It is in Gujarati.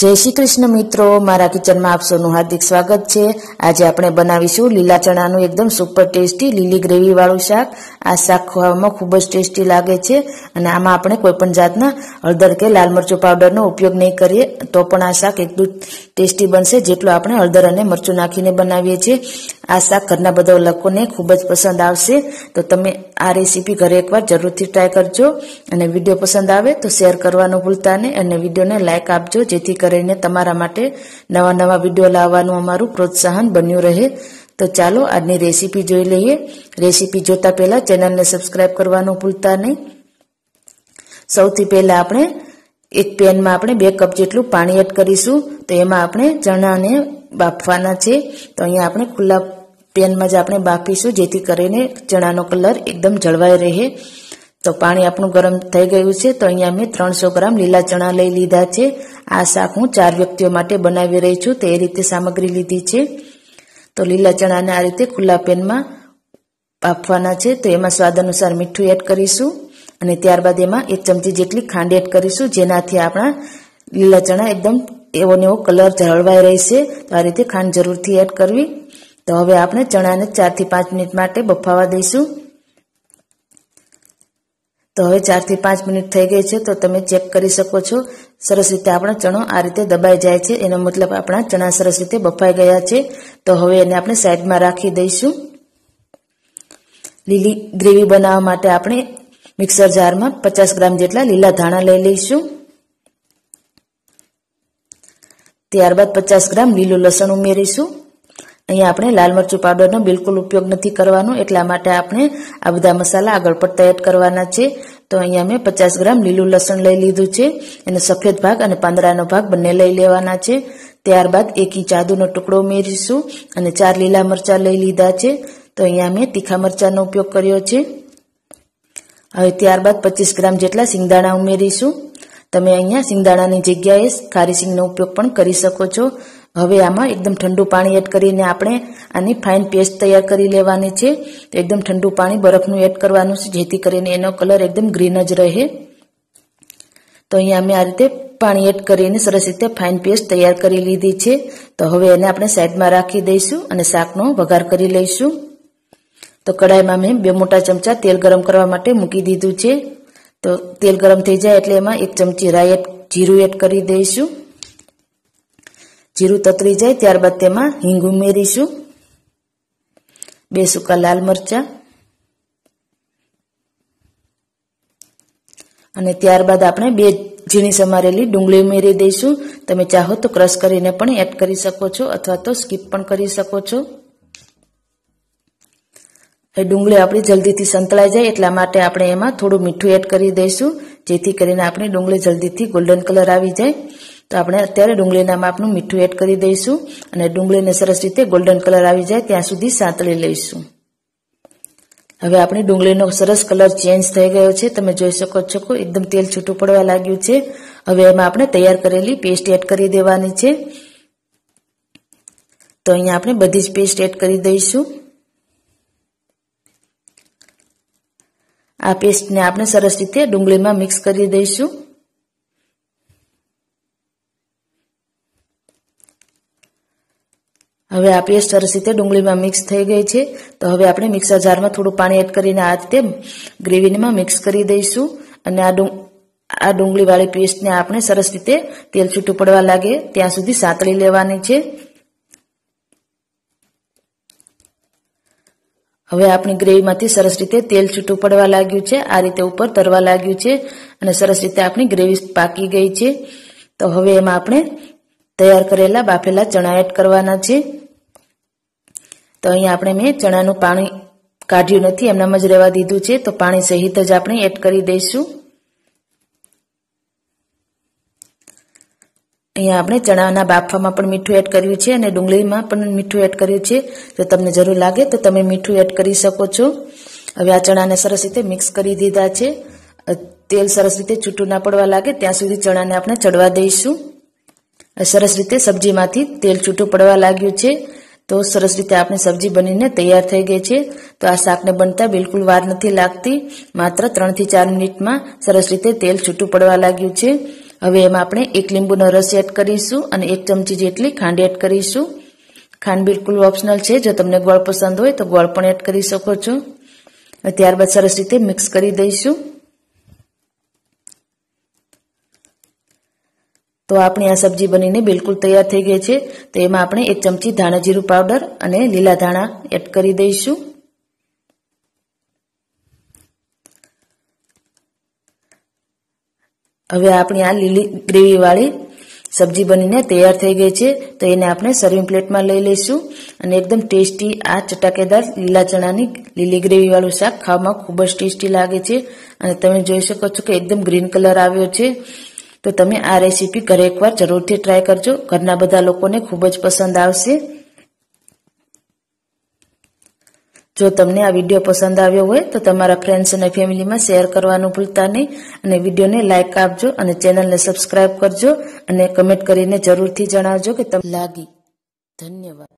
जय श्री कृष्ण मित्रों, मारा किचन में आप सबनु हार्दिक स्वागत है। आज આપણે બનાવીશું લીલા ચણાનું એકદમ સુપર ટેસ્ટી લીલી ગ્રેવી વાળું શાક। આ શાક ખાવામાં ખૂબ જ ટેસ્ટી લાગે છે અને આમાં આપણે કોઈ પણ જાતના હળદર કે લાલ મરચું પાવડરનો ઉપયોગ નહીં કરીએ તો પણ આ શાક એટલું ટેસ્ટી બનશે જેટલું આપણે હળદર અને મરચું નાખીને બનાવીએ છીએ। આ શાક ઘરના બધા લોકોને ખૂબ જ પસંદ આવશે, તો તમે આ રેસીપી ઘરે એકવાર જરૂરથી ટ્રાય કરજો અને વિડીયો પસંદ આવે તો શેર કરવાનું ભૂલતા નહીં અને વિડીયોને લાઈક આપજો જેથી કરીને તમારા માટે નવા નવા વિડીયો લાવવાનું અમારું પ્રોત્સાહન બન્યું રહે। તો ચાલો આજની રેસીપી જોઈ લઈએ। રેસીપી જોતા પહેલા ચેનલને સબસ્ક્રાઇબ કરવાનું ભૂલતા નહીં। સૌથી પહેલા આપણે એક પેનમાં આપણે 2 કપ જેટલું પાણી એડ કરીશું। તો એમાં આપણે ચણાને બાફવાના છે। તો અહીંયા આપણે ખુલ્લા પેનમાં જ આપણે બાફીશું જેથી કરીને ચણાનો કલર એકદમ જળવાઈ રહે। તો પાણી આપણું ગરમ થઈ ગયું છે। તો અહીંયા મેં 300 ગ્રામ લીલા ચણા લઈ લીધા છે। આ શાક હું 4 વ્યક્તિઓ માટે બનાવી રહી છું, તો એ રીતે સામગ્રી લીધી છે। તો લીલા ચણાને આ રીતે ખુલ્લા પેનમાં બાફવાના છે। તો એમાં સ્વાદ અનુસાર મીઠું એડ કરીશું અને ત્યારબાદ એમાં 1 ચમચી જેટલી ખાંડ એડ કરીશું, જેનાથી આપણા લીલા ચણા એકદમ એવો ને એવો કલર જળવાઈ રહેશે। તો આ રીતે ખાંડ જરૂરથી એડ કરવી। તો હવે આપણે ચણાને 4 થી 5 મિનિટ માટે બફાવા દઈશું। તો હવે 4 થી 5 મિનિટ થઈ ગઈ છે। તો તમે ચેક કરી શકો છો, સરસ રીતે આપણો ચણો આ રીતે દબાઈ જાય છે, એનો મતલબ આપણા ચણા સરસ રીતે બફાઈ ગયા છે। તો હવે એને આપણે સાઈડમાં રાખી દઈશું। લીલી ગ્રેવી બનાવવા માટે આપણે મિક્સર જારમાં 50 ગ્રામ જેટલા લીલા ધાણા લઈ લઈશું। ત્યારબાદ 50 ગ્રામ લીલું લસણ ઉમેરીશું। અહીંયા આપણે લાલ મરચું પાવડરનો બિલકુલ ઉપયોગ નથી કરવાનો, એટલા માટે આપણે આ બધા મસાલા આગળ પડતા એડ કરવાના છે। તો અહીંયા મેં 50 ગ્રામ લીલું લસણ લઈ લીધું છે, એનો સફેદ ભાગ અને પાંદડાનો ભાગ બંને લઈ લેવાના છે। ત્યારબાદ 1 ઇંચ આદુનો ટુકડો ઉમેરીશું અને 4 લીલા મરચાં લઈ લીધા છે। તો અહીંયા મેં તીખા મરચાંનો ઉપયોગ કર્યો છે। હવે ત્યારબાદ 25 ગ્રામ જેટલા સિંગદાણા ઉમેરીશું। તમે અહીંયા સિંગદાણાની જગ્યાએ ખારી સિંગનો ઉપયોગ પણ કરી શકો છો। હવે આમાં એકદમ ઠંડુ પાણી એડ કરીને આપણે આની ફાઇન પેસ્ટ તૈયાર કરી લેવાની છે। તો એકદમ ઠંડુ પાણી બરફનું એડ કરવાનું છે જેથી કરીને એનો કલર એકદમ ગ્રીન જ રહે। તો અહીંયા મેં આ રીતે પાણી એડ કરીને સરસ રીતે ફાઇન પેસ્ટ તૈયાર કરી લીધી છે। તો હવે એને આપણે સાઈડમાં રાખી દઈશું અને શાકનો વઘાર કરી લઈશું। તો કડાઈમાં મેં 2 મોટા ચમચા તેલ ગરમ કરવા માટે મૂકી દીધું છે। તો તેલ ગરમ થઈ જાય એટલે એમાં 1 ચમચી રાઈ જીરું એડ કરી દઈશું। જીરું તતરી જાય ત્યારબાદ તેમાં હિંગ ઉમેરીશું, 2 સૂકા લાલ મરચાં અને ત્યારબાદ આપણે 2 ઝીણી સમારેલી ડુંગળી ઉમેરી દઈશું। તમે ચાહો તો ક્રશ કરીને પણ એડ કરી શકો છો અથવા તો સ્કીપ પણ કરી શકો છો। એ ડુંગળી આપણી જલ્દીથી સંતળાઈ જાય એટલા માટે આપણે એમાં થોડું મીઠું એડ કરી દઈશું જેથી કરીને આપણી ડુંગળી જલ્દીથી ગોલ્ડન કલર આવી જાય। તો આપણે અત્યારે ડુંગળીના માપનું મીઠું એડ કરી દઈશું અને ડુંગળીને સરસ રીતે ગોલ્ડન કલર આવી જાય ત્યાં સુધી સાંતળી લઈશું। હવે આપણી ડુંગળીનો સરસ કલર ચેન્જ થઈ ગયો છે, તમે જોઈ શકો છો કે એકદમ તેલ છૂટું પડવા લાગ્યું છે। હવે એમાં આપણે તૈયાર કરેલી પેસ્ટ એડ કરી દેવાની છે। તો અહીંયા આપણે બધી જ પેસ્ટ એડ કરી દઈશું। આ પેસ્ટને આપણે સરસ રીતે ડુંગળીમાં મિક્સ કરી દઈશું। હવે આ પેસ્ટ સરસ રીતે ડુંગળીમાં મિક્સ થઈ ગઈ છે। તો હવે આપણે મિક્સર જારમાં થોડું પાણી એડ કરીને આ રીતે ગ્રેવીમાં મિક્સ કરી દઈશું અને આ ડુંગળીવાળી પેસ્ટને આપણે સરસ રીતે તેલ છૂટું પડવા લાગે ત્યાં સુધી સાંતળી લેવાની છે। હવે આપણી ગ્રેવીમાંથી સરસ રીતે તેલ છૂટું પડવા લાગ્યું છે, આ રીતે ઉપર તરવા લાગ્યું છે અને સરસ રીતે આપણી ગ્રેવી પાકી ગઈ છે। તો હવે એમાં આપણે તૈયાર કરેલા બાફેલા ચણા એડ કરવાના છે। તો અહીંયા આપણે મેં ચણાનું પાણી કાઢ્યું નથી, એમનામ જ રહેવા દીધું છે। તો પાણી સહિત જ આપણે એડ કરી દઈશું। અહીંયા આપણે ચણાના બાફવામાં પણ મીઠું એડ કર્યું છે અને ડુંગળીમાં પણ મીઠું એડ કર્યું છે। જો તમને જરૂર લાગે તો તમે મીઠું એડ કરી શકો છો। હવે આ ચણાને સરસ રીતે મિક્સ કરી દીધા છે। તેલ સરસ રીતે છૂટું ના પડવા લાગે ત્યાં સુધી ચણાને આપણે ચડવા દઈશું। સરસ રીતે સબ્જીમાંથી તેલ છૂટું પડવા લાગ્યું છે। તો સરસ રીતે આપણી સબ્જી બનીને તૈયાર થઈ ગઈ છે। તો આ શાકને બનતા બિલકુલ વાર નથી લાગતી, માત્ર 3 થી 4 મિનિટમાં સરસ રીતે તેલ છૂટું પડવા લાગ્યું છે। હવે એમાં આપણે 1 લીંબુનો રસ એડ કરીશું અને 1 ચમચી જેટલી ખાંડ એડ કરીશું. ખાંડ બિલકુલ ઓપ્શનલ છે. જો તમને ગોળ પસંદ હોય તો ગોળ પણ એડ કરી શકો છો. ત્યારબાદ સરસ રીતે મિક્સ કરી દઈશું. તો આપણી આ સબ્જી બનીને બિલકુલ તૈયાર થઈ ગઈ છે. તો એમાં આપણે 1 ચમચી ધાણા જીરું પાવડર અને લીલા ધાણા એડ કરી દઈશું. હવે આપણી આ લીલી ગ્રેવી વાળી સબ્જી બનીને તૈયાર થઈ ગઈ છે. તો એને આપણે સર્વિંગ પ્લેટમાં લઈ લઈશું અને એકદમ ટેસ્ટી આ ચટાકેદાર લીલા ચણાની લીલી ગ્રેવી વાળું શાક ખાવામાં ખૂબ જ ટેસ્ટી લાગે છે. અને તમે જોઈ શકો છો કે એકદમ ગ્રીન કલર આવ્યો છે. તો તમે આ રેસીપી ઘરે એકવાર જરૂરથી ટ્રાય કરજો. ઘરના બધા લોકોને ખૂબ જ પસંદ આવશે. જો તમને આ વિડીયો પસંદ આવ્યો હોય તો તમારા ફ્રેન્ડ્સ અને ફેમિલીમાં શેર કરવાનું ભૂલતા નહીં અને વિડીયોને લાઇક આપજો અને ચેનલને સબસ્ક્રાઇબ કરજો અને કમેન્ટ કરીને જરૂરથી જણાવજો કે તમને લાગી. ધન્યવાદ.